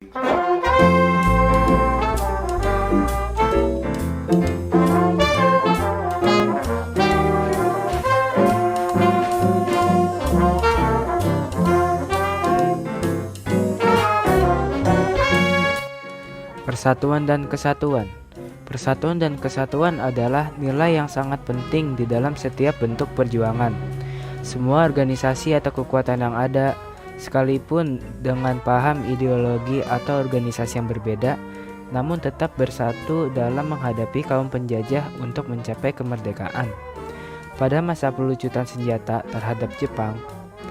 Persatuan dan kesatuan. Persatuan dan kesatuan adalah nilai yang sangat penting di dalam setiap bentuk perjuangan. Semua organisasi atau kekuatan yang ada, sekalipun dengan paham ideologi atau organisasi yang berbeda, namun tetap bersatu dalam menghadapi kaum penjajah untuk mencapai kemerdekaan. Pada masa pelucutan senjata terhadap Jepang,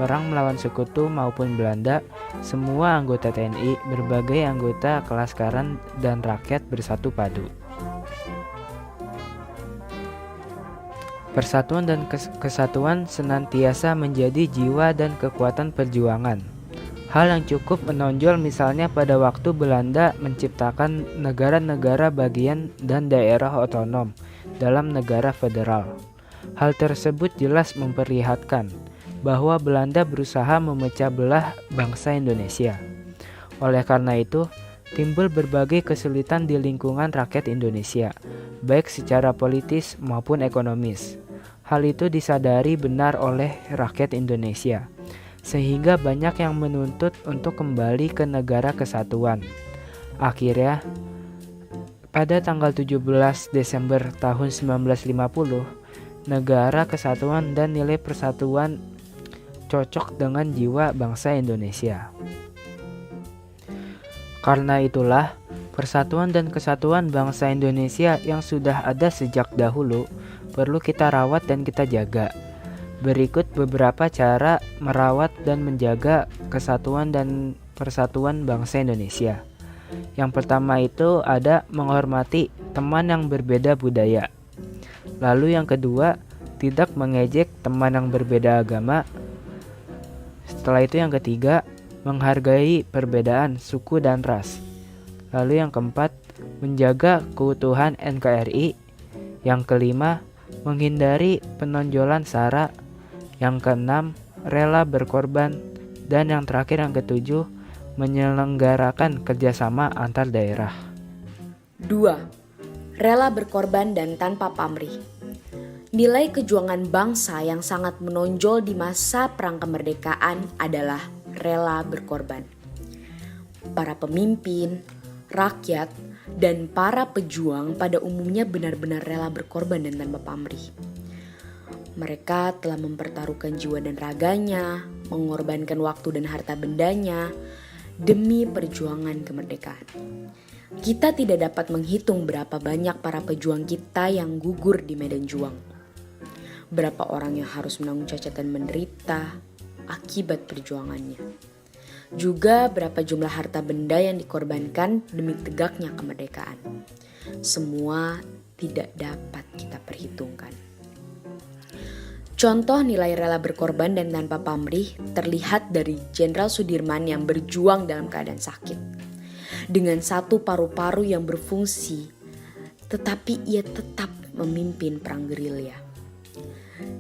perang melawan sekutu maupun Belanda, semua anggota TNI, berbagai anggota kelaskaran dan rakyat bersatu padu. Persatuan dan kesatuan senantiasa menjadi jiwa dan kekuatan perjuangan. Hal yang cukup menonjol misalnya pada waktu Belanda menciptakan negara-negara bagian dan daerah otonom dalam negara federal. Hal tersebut jelas memperlihatkan bahwa Belanda berusaha memecah belah bangsa Indonesia. Oleh karena itu, timbul berbagai kesulitan di lingkungan rakyat Indonesia, baik secara politis maupun ekonomis. Hal itu disadari benar oleh rakyat Indonesia, sehingga banyak yang menuntut untuk kembali ke negara kesatuan. Akhirnya, pada tanggal 17 Desember tahun 1950, negara kesatuan dan nilai persatuan cocok dengan jiwa bangsa Indonesia. Karena itulah, persatuan dan kesatuan bangsa Indonesia yang sudah ada sejak dahulu perlu kita rawat dan kita jaga. Berikut beberapa cara merawat dan menjaga kesatuan dan persatuan bangsa Indonesia. Yang pertama itu ada menghormati teman yang berbeda budaya. Lalu yang kedua, tidak mengejek teman yang berbeda agama. Setelah itu yang ketiga, menghargai perbedaan suku dan ras. Lalu yang keempat, menjaga keutuhan NKRI. Yang kelima, menghindari penonjolan SARA. Yang keenam, rela berkorban. Dan yang terakhir yang ketujuh, menyelenggarakan kerjasama antar daerah. 2. Rela berkorban dan tanpa pamrih. Nilai kejuangan bangsa yang sangat menonjol di masa perang kemerdekaan adalah rela berkorban. Para pemimpin, rakyat, dan para pejuang pada umumnya benar-benar rela berkorban dan tanpa pamrih. Mereka telah mempertaruhkan jiwa dan raganya, mengorbankan waktu dan harta bendanya demi perjuangan kemerdekaan. Kita tidak dapat menghitung berapa banyak para pejuang kita yang gugur di medan juang. Berapa orang yang harus menanggung cacat dan menderita akibat perjuangannya. Juga berapa jumlah harta benda yang dikorbankan demi tegaknya kemerdekaan. Semua tidak dapat kita perhitungkan. Contoh nilai rela berkorban dan tanpa pamrih terlihat dari Jenderal Sudirman yang berjuang dalam keadaan sakit. Dengan satu paru-paru yang berfungsi, tetapi ia tetap memimpin perang gerilya.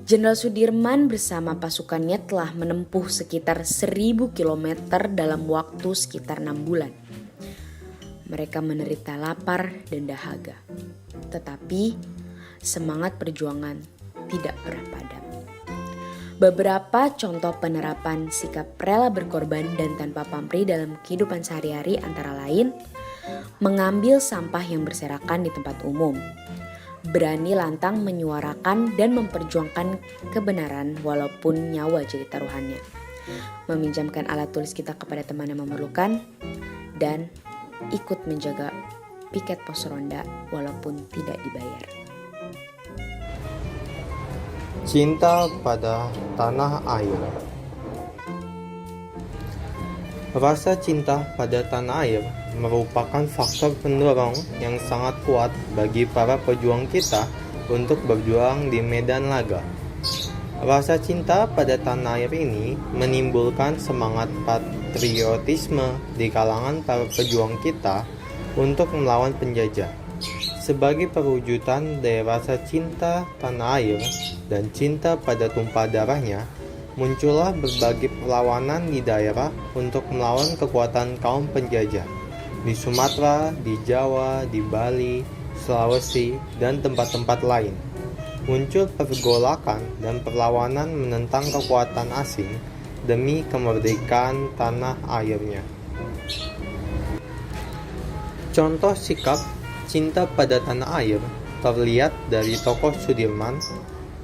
Jenderal Sudirman bersama pasukannya telah menempuh sekitar 1000 km dalam waktu sekitar 6 bulan. Mereka menderita lapar dan dahaga. Tetapi semangat perjuangan tidak pernah padam. Beberapa contoh penerapan sikap rela berkorban dan tanpa pamrih dalam kehidupan sehari-hari antara lain mengambil sampah yang berserakan di tempat umum, berani lantang menyuarakan dan memperjuangkan kebenaran walaupun nyawa jadi taruhannya, meminjamkan alat tulis kita kepada teman yang memerlukan, dan ikut menjaga piket pos ronda walaupun tidak dibayar. Cinta pada tanah air. Rasa cinta pada tanah air merupakan faktor pendorong yang sangat kuat bagi para pejuang kita untuk berjuang di medan laga. Rasa cinta pada tanah air ini menimbulkan semangat patriotisme di kalangan para pejuang kita untuk melawan penjajah. Sebagai perwujudan dari rasa cinta tanah air dan cinta pada tumpah darahnya, muncullah berbagai perlawanan di daerah untuk melawan kekuatan kaum penjajah. di Sumatera, di Jawa, di Bali, Sulawesi, dan tempat-tempat lain. Muncul pergolakan dan perlawanan menentang kekuatan asing demi kemerdekaan tanah airnya. Contoh sikap cinta pada tanah air terlihat dari tokoh Sudirman,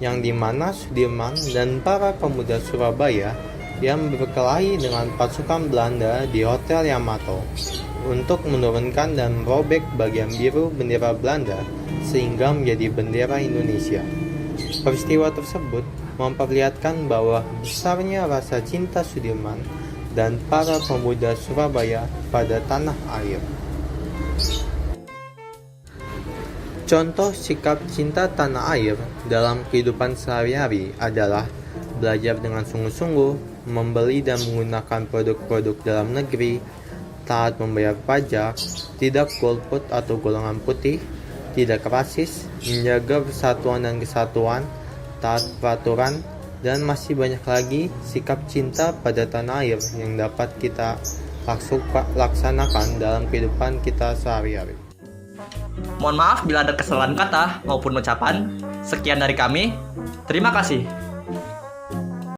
yang dimana Sudirman dan para pemuda Surabaya yang berkelahi dengan pasukan Belanda di Hotel Yamato untuk menurunkan dan merobek bagian biru bendera Belanda sehingga menjadi bendera Indonesia. Peristiwa tersebut memperlihatkan bahwa besarnya rasa cinta Sudirman dan para pemuda Surabaya pada tanah air. Contoh sikap cinta tanah air dalam kehidupan sehari-hari adalah belajar dengan sungguh-sungguh, membeli dan menggunakan produk-produk dalam negeri, taat membayar pajak, tidak golput atau golongan putih, tidak rasis, menjaga persatuan dan kesatuan, taat peraturan, dan masih banyak lagi sikap cinta pada tanah air yang dapat kita laksanakan dalam kehidupan kita sehari-hari. Mohon maaf bila ada kesalahan kata maupun ucapan. Sekian dari kami. Terima kasih.